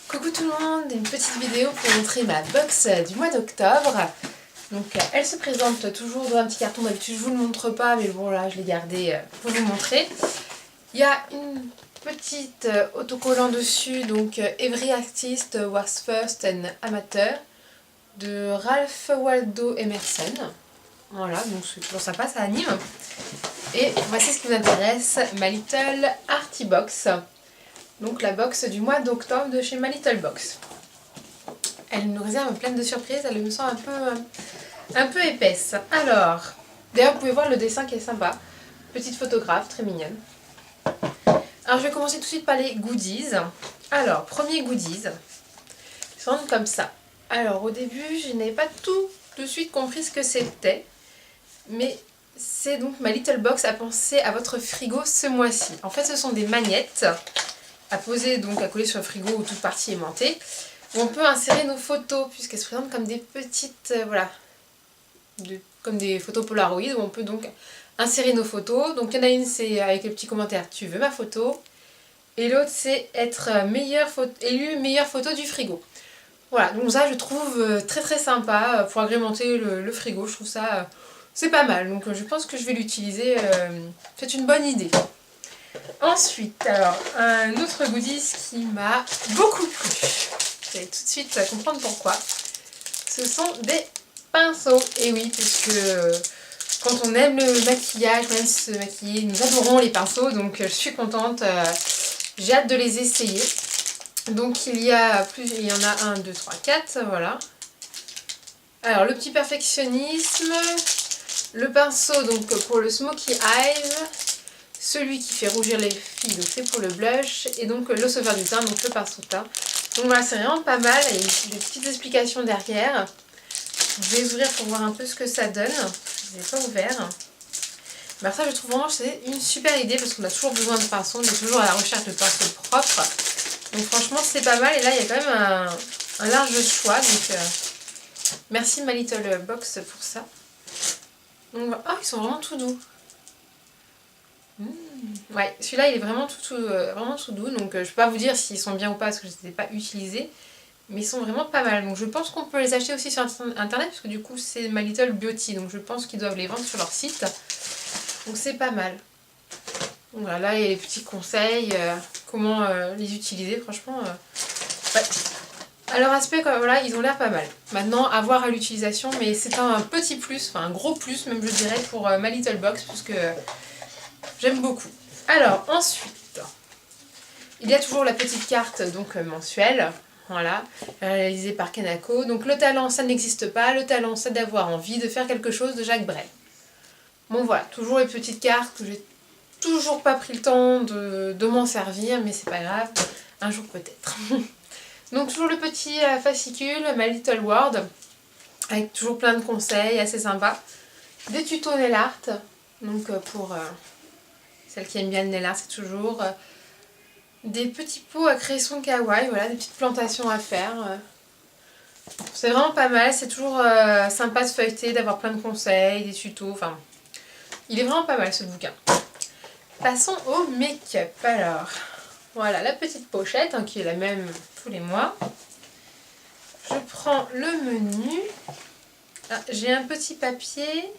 Coucou tout le monde, une petite vidéo pour montrer ma box du mois d'octobre. Donc elle se présente toujours dans un petit carton, d'habitude je vous le montre pas mais bon là je l'ai gardé pour vous montrer. Il y a une petite autocollant dessus, donc Every Artist Was First and Amateur de Ralph Waldo Emerson. Voilà, donc c'est toujours sympa, ça anime. Et voici ce qui vous intéresse, ma Little Arty Box. Donc la box du mois d'octobre de chez My Little Box. Elle nous réserve plein de surprises, elle me semble un peu épaisse. Alors, d'ailleurs vous pouvez voir le dessin qui est sympa. Petite photographe, très mignonne. Alors je vais commencer tout de suite par les goodies. Alors, premier goodies, ils sont comme ça. Alors au début, je n'avais pas tout de suite compris ce que c'était. Mais c'est donc My Little Box a pensé à votre frigo ce mois-ci. En fait, ce sont des magnettes à poser, donc à coller sur le frigo où toute partie aimantée, où on peut insérer nos photos, puisqu'elles se présentent comme des petites, voilà, comme des photos Polaroid, où on peut donc insérer nos photos. Donc il y en a une, c'est avec le petit commentaire tu veux ma photo, et l'autre c'est être élu meilleure photo du frigo. Voilà, donc ça je trouve très sympa pour agrémenter le frigo, je trouve ça c'est pas mal, donc je pense que je vais l'utiliser, c'est une bonne idée. Ensuite, alors, un autre goodies qui m'a beaucoup plu. Vous allez tout de suite comprendre pourquoi. Ce sont des pinceaux. Et oui, puisque quand on aime le maquillage, même se maquiller, nous adorons les pinceaux. Donc je suis contente. J'ai hâte de les essayer. Donc il y en a 1, 2, 3, 4, voilà. Alors le petit perfectionnisme, le pinceau donc pour le Smoky Eyes, celui qui fait rougir les filles, donc c'est pour le blush, et donc le sauveur du teint, donc le pinceau de teint. Donc voilà, c'est vraiment pas mal, il y a des petites explications derrière. Je vais ouvrir pour voir un peu ce que ça donne, je ne l'ai pas ouvert. Ben ça je trouve vraiment que c'est une super idée parce qu'on a toujours besoin de pinceaux, on est toujours à la recherche de pinceaux propres. Donc franchement c'est pas mal, et là il y a quand même un large choix, donc merci My Little Box pour ça. Donc oh, ils sont vraiment tout doux. Ouais, celui-là il est vraiment tout doux, donc je peux pas vous dire s'ils sont bien ou pas parce que je ne les ai pas utilisés, mais ils sont vraiment pas mal. Donc je pense qu'on peut les acheter aussi sur internet parce que du coup c'est My Little Beauty, donc je pense qu'ils doivent les vendre sur leur site, donc c'est pas mal. Donc voilà, là il y a les petits conseils, comment les utiliser, franchement ouais. À leur aspect, voilà, ils ont l'air pas mal. Maintenant, à voir à l'utilisation, mais c'est un petit plus, enfin un gros plus même je dirais pour My Little Box, puisque j'aime beaucoup. Alors ensuite, il y a toujours la petite carte donc mensuelle, voilà, réalisée par Kanako. Donc le talent ça n'existe pas, le talent c'est d'avoir envie de faire quelque chose de Jacques Brel. Bon voilà, toujours les petites cartes que j'ai toujours pas pris le temps de m'en servir, mais c'est pas grave, un jour peut-être. Donc toujours le petit fascicule My Little World, avec toujours plein de conseils, assez sympa. Des tutos nail art, donc pour celles qui aiment bien le nail art, c'est toujours des petits pots à créer son kawaii, voilà, des petites plantations à faire. C'est vraiment pas mal, c'est toujours sympa de feuilleter, d'avoir plein de conseils, des tutos, enfin, il est vraiment pas mal ce bouquin. Passons au make-up. Alors, voilà la petite pochette, hein, qui est la même tous les mois. Je prends le menu. Ah, j'ai un petit papier.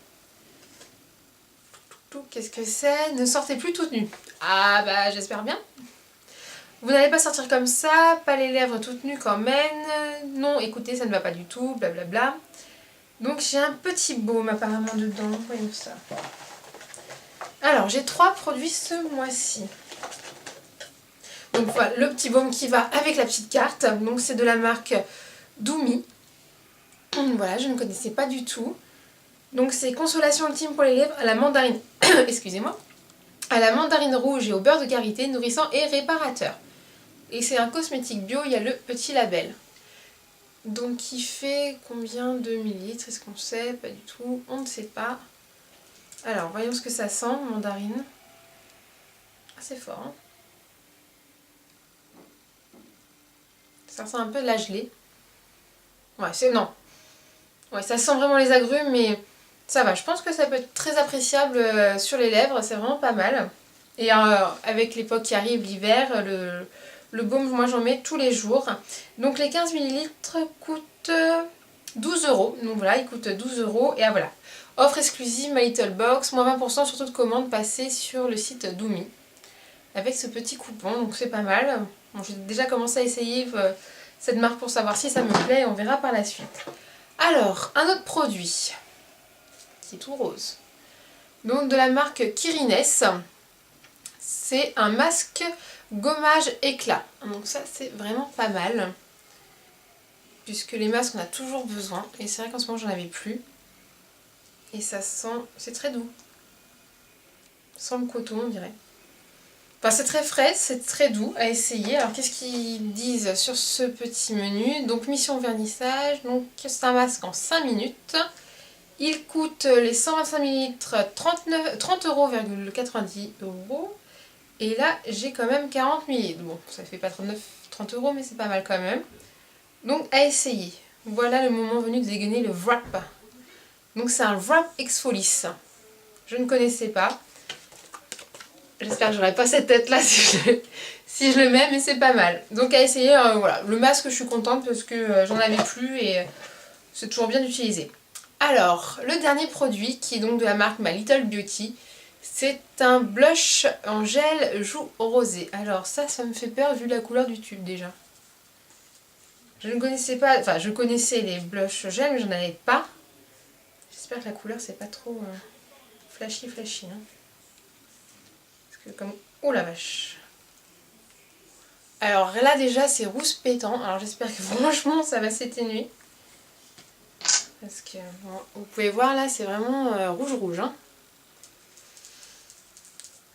Qu'est-ce que c'est? Ne sortez plus toute nue. Ah bah j'espère bien. Vous n'allez pas sortir comme ça, pas les lèvres toutes nues quand même. Non, écoutez, ça ne va pas du tout, blablabla. Donc j'ai un petit baume apparemment dedans, voyons ça. Alors j'ai 3 produits ce mois-ci. Donc voilà, le petit baume qui va avec la petite carte. Donc c'est de la marque Doumi. Voilà, je ne connaissais pas du tout. Donc c'est consolation ultime pour les lèvres à la mandarine, excusez-moi, à la mandarine rouge et au beurre de karité, nourrissant et réparateur. Et c'est un cosmétique bio, il y a le petit label. Donc il fait combien de millilitres? Est-ce qu'on sait? Pas du tout, on ne sait pas. Alors voyons ce que ça sent, mandarine. Ah, c'est fort, hein. Ça sent un peu de la gelée. Ouais, non. Ouais, ça sent vraiment les agrumes, mais ça va. Je pense que ça peut être très appréciable sur les lèvres, c'est vraiment pas mal. Et avec l'époque qui arrive, l'hiver, le baume, moi j'en mets tous les jours. Donc les 15 ml coûtent 12 €. Donc voilà, ils coûtent 12 €. Et voilà. Offre exclusive My Little Box, moins 20% sur toute commande passée sur le site Doumi. Avec ce petit coupon, donc c'est pas mal. Bon, j'ai déjà commencé à essayer cette marque pour savoir si ça me plaît et on verra par la suite. Alors, un autre produit qui est tout rose. Donc de la marque Kirines. C'est un masque gommage éclat. Donc ça c'est vraiment pas mal. Puisque les masques on a toujours besoin. Et c'est vrai qu'en ce moment j'en avais plus. Et ça sent... c'est très doux. Sans le coton on dirait. Enfin c'est très frais, c'est très doux à essayer. Alors qu'est-ce qu'ils disent sur ce petit menu? Donc mission vernissage. Donc c'est un masque en 5 minutes. Il coûte les 125 ml 30,90 €. Et là, j'ai quand même 40 ml. Bon, ça fait pas 30 €, mais c'est pas mal quand même. Donc, à essayer. Voilà le moment venu de dégainer le wrap. Donc, c'est un wrap Exfolis. Je ne connaissais pas. J'espère que j'aurai pas cette tête-là si je le mets, mais c'est pas mal. Donc, à essayer, voilà. Le masque, je suis contente parce que j'en avais plus et c'est toujours bien d'utiliser. Alors, le dernier produit, qui est donc de la marque My Little Beauty, c'est un blush en gel joue rosé. Alors ça me fait peur vu la couleur du tube déjà. Je ne connaissais pas, enfin je connaissais les blushs gel mais j'en avais pas. J'espère que la couleur c'est pas trop flashy. Hein. Parce que comme... oh la vache. Alors là déjà c'est rouge pétant. Alors j'espère que franchement ça va s'éténuer. Parce que bon, vous pouvez voir là c'est vraiment rouge. Hein.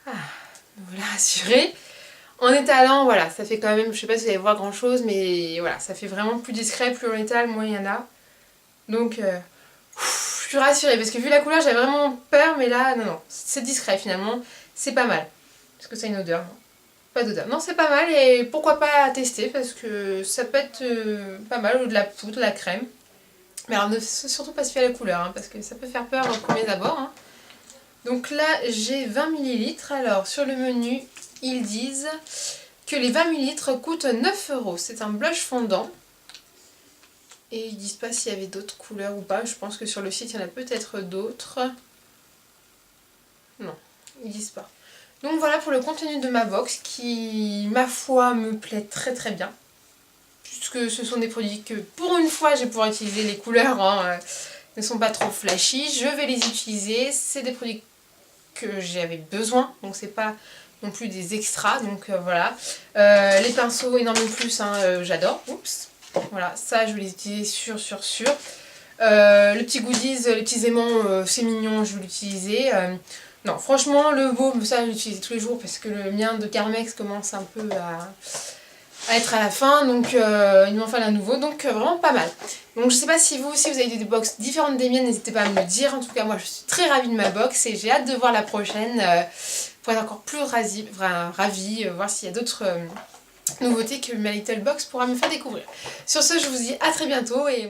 Ah, voilà, rassurée. En étalant, voilà, ça fait quand même, je sais pas si vous allez voir grand chose, mais voilà, ça fait vraiment plus discret, plus on étale, moins il y en a. Donc, je suis rassurée, parce que vu la couleur, j'avais vraiment peur, mais là, non, c'est discret finalement, c'est pas mal. Est-ce que ça a une odeur? Non. Pas d'odeur. Non, c'est pas mal, et pourquoi pas tester, parce que ça peut être pas mal, ou de la poudre, de la crème. Mais alors, ne surtout pas se fier à la couleur, hein, parce que ça peut faire peur au premier abord. Hein. Donc là, j'ai 20 ml. Alors, sur le menu, ils disent que les 20 ml coûtent 9 €. C'est un blush fondant. Et ils disent pas s'il y avait d'autres couleurs ou pas. Je pense que sur le site, il y en a peut-être d'autres. Non, ils disent pas. Donc voilà pour le contenu de ma box qui, ma foi, me plaît très très bien. Puisque ce sont des produits que, pour une fois, je vais pouvoir utiliser. Les couleurs ne sont pas trop flashy. Je vais les utiliser. C'est des produits que j'avais besoin. Donc c'est pas non plus des extras. Donc voilà. Les pinceaux, énormément plus. Hein, j'adore. Oups. Voilà, ça je vais les utiliser sûr. Le petit goodies, les petits aimants, c'est mignon, je vais l'utiliser. Non, franchement, le baume, ça je l'utilise tous les jours parce que le mien de Carmex commence un peu à être à la fin, donc il m'en fallait un nouveau, donc vraiment pas mal. Donc je sais pas si vous aussi vous avez des box différentes des miennes, n'hésitez pas à me le dire. En tout cas, moi je suis très ravie de ma box et j'ai hâte de voir la prochaine pour être encore plus ravie, voir s'il y a d'autres nouveautés que ma Little Box pourra me faire découvrir. Sur ce, je vous dis à très bientôt et...